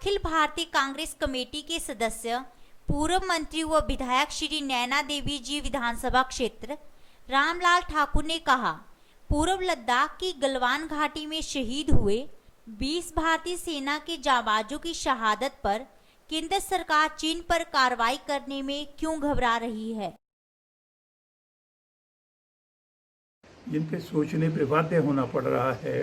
Akhil Bharatiya Congress committee के सदस्य पूर्व मंत्री व विधायक श्री नैना देवी जी विधानसभा क्षेत्र रामलाल ठाकुर ने कहा, पूर्व लद्दाख की गलवान घाटी में शहीद हुए 20 भारतीय सेना के जाबाजों की शहादत पर केंद्र सरकार चीन पर कार्रवाई करने में क्यों घबरा रही है। जिन पे सोचने पे बाध्य होना पड़ रहा है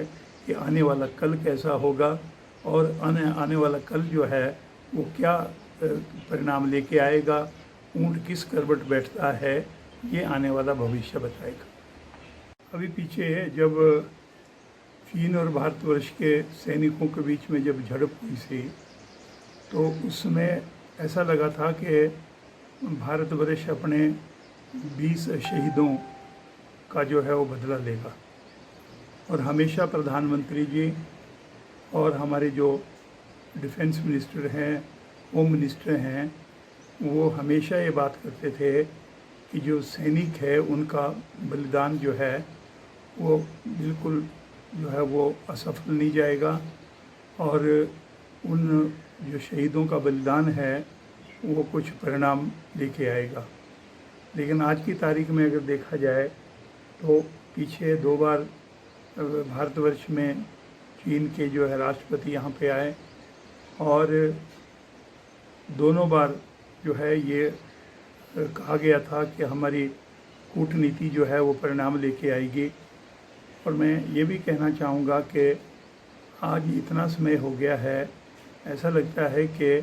कि आने वाला कल कैसा होगा और आने वाला कल जो है वो क्या परिणाम लेके आएगा, ऊंट किस करवट बैठता है, ये आने वाला भविष्य बताएगा। अभी पीछे जब चीन और भारतवर्ष के सैनिकों के बीच में जब झड़प हुई थी तो उसमें ऐसा लगा था कि भारतवर्ष अपने 20 शहीदों का जो है वो बदला लेगा। और हमेशा प्रधानमंत्री जी और हमारे जो डिफेंस मिनिस्टर हैं, होम मिनिस्टर हैं, वो हमेशा ये बात करते थे कि जो सैनिक है उनका बलिदान जो है वो बिल्कुल जो है वो असफल नहीं जाएगा और उन जो शहीदों का बलिदान है वो कुछ परिणाम लेके आएगा। लेकिन आज की तारीख में अगर देखा जाए तो पीछे 2 बार भारतवर्ष में चीन के जो है राष्ट्रपति यहाँ पे आए और दोनों बार जो है ये कहा गया था कि हमारी कूटनीति जो है वो परिणाम लेके आएगी। और मैं ये भी कहना चाहूँगा कि आज इतना समय हो गया है, ऐसा लगता है कि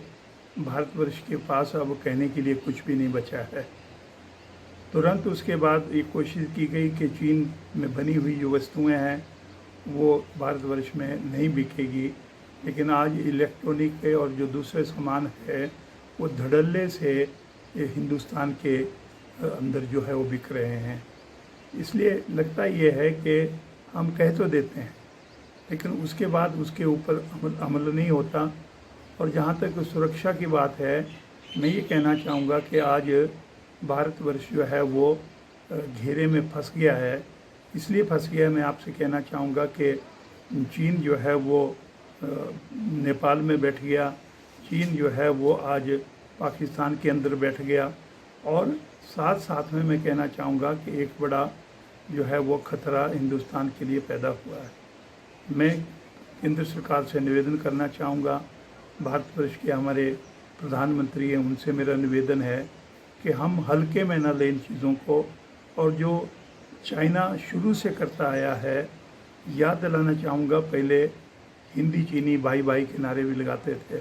भारतवर्ष के पास अब कहने के लिए कुछ भी नहीं बचा है। तुरंत उसके बाद ये कोशिश की गई कि चीन में बनी हुई जो वस्तुएं हैं वो भारतवर्ष में नहीं बिकेगी, लेकिन आज इलेक्ट्रॉनिक और जो दूसरे सामान है वो धड़ल्ले से हिंदुस्तान के अंदर जो है वो बिक रहे हैं। इसलिए लगता ये है कि हम कह तो देते हैं लेकिन उसके बाद उसके ऊपर अमल नहीं होता। और जहाँ तक सुरक्षा की बात है, मैं ये कहना चाहूँगा कि आज भारतवर्ष जो है वो घेरे में फंस गया है। इसलिए फंस गया, मैं आपसे कहना चाहूँगा कि चीन जो है वो नेपाल में बैठ गया, चीन जो है वो आज पाकिस्तान के अंदर बैठ गया और साथ साथ में मैं कहना चाहूँगा कि एक बड़ा जो है वो खतरा हिंदुस्तान के लिए पैदा हुआ है। मैं केंद्र सरकार से निवेदन करना चाहूँगा, भारतवर्ष के हमारे प्रधानमंत्री हैं, उनसे मेरा निवेदन है कि हम हल्के में न लें इन चीज़ों को। और जो चाइना शुरू से करता आया है, याद दिलाना चाहूँगा, पहले हिंदी चीनी भाई भाई के नारे भी लगाते थे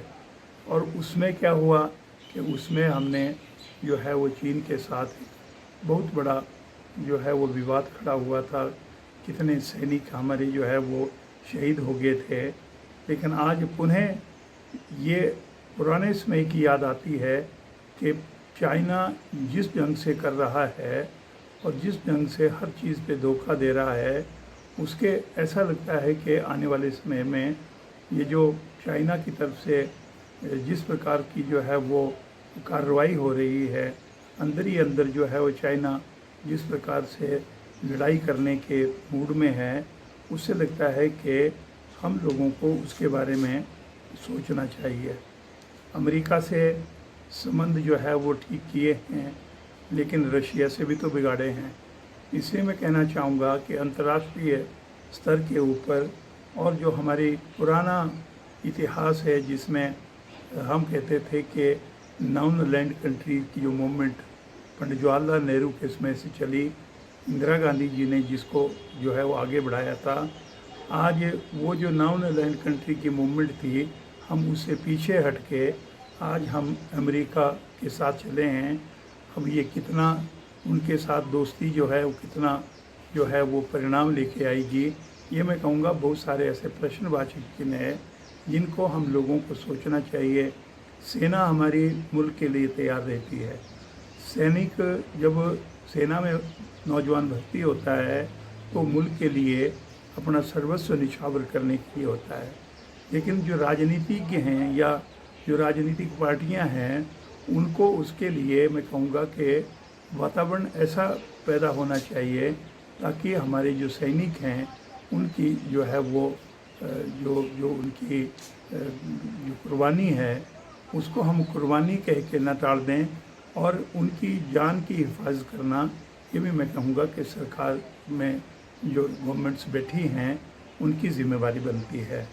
और उसमें क्या हुआ कि उसमें हमने जो है वो चीन के साथ बहुत बड़ा जो है वो विवाद खड़ा हुआ था। कितने सैनिक हमारे जो है वो शहीद हो गए थे। लेकिन आज पुनः ये पुराने समय की याद आती है कि चाइना जिस ढंग से कर रहा है और जिस ढंग से हर चीज़ पे धोखा दे रहा है, उसके ऐसा लगता है कि आने वाले समय में ये जो चाइना की तरफ से जिस प्रकार की जो है वो कार्रवाई हो रही है, अंदर ही अंदर जो है वो चाइना जिस प्रकार से लड़ाई करने के मूड में है, उससे लगता है कि हम लोगों को उसके बारे में सोचना चाहिए। अमेरिका से संबंध जो है वो ठीक किए हैं लेकिन रशिया से भी तो बिगाड़े हैं। इसलिए मैं कहना चाहूँगा कि अंतर्राष्ट्रीय स्तर के ऊपर और जो हमारी पुराना इतिहास है जिसमें हम कहते थे कि नॉन लैंड कंट्री की जो मूवमेंट पंडित जवाहरलाल नेहरू के समय से चली, इंदिरा गांधी जी ने जिसको जो है वो आगे बढ़ाया था, आज वो जो नॉन लैंड कंट्री की मूवमेंट थी, हम उससे पीछे हट के आज हम अमेरिका के साथ चले हैं। अब ये कितना उनके साथ दोस्ती जो है वो कितना जो है वो परिणाम लेके आएगी, ये मैं कहूँगा बहुत सारे ऐसे प्रश्नवाची चिन्ह हैं जिनको हम लोगों को सोचना चाहिए। सेना हमारी मुल्क के लिए तैयार रहती है। सैनिक जब सेना में नौजवान भर्ती होता है तो मुल्क के लिए अपना सर्वस्व निछावर करने के लिए होता है। लेकिन जो राजनीतिज्ञ हैं या जो राजनीतिक पार्टियां हैं, उनको उसके लिए मैं कहूँगा कि वातावरण ऐसा पैदा होना चाहिए ताकि हमारे जो सैनिक हैं उनकी जो है वो जो जो उनकी जो कुर्बानी है उसको हम कुर्बानी कह के न टाल दें, और उनकी जान की हिफाजत करना ये भी मैं कहूँगा कि सरकार में जो गवर्नमेंट्स बैठी हैं उनकी जिम्मेवारी बनती है।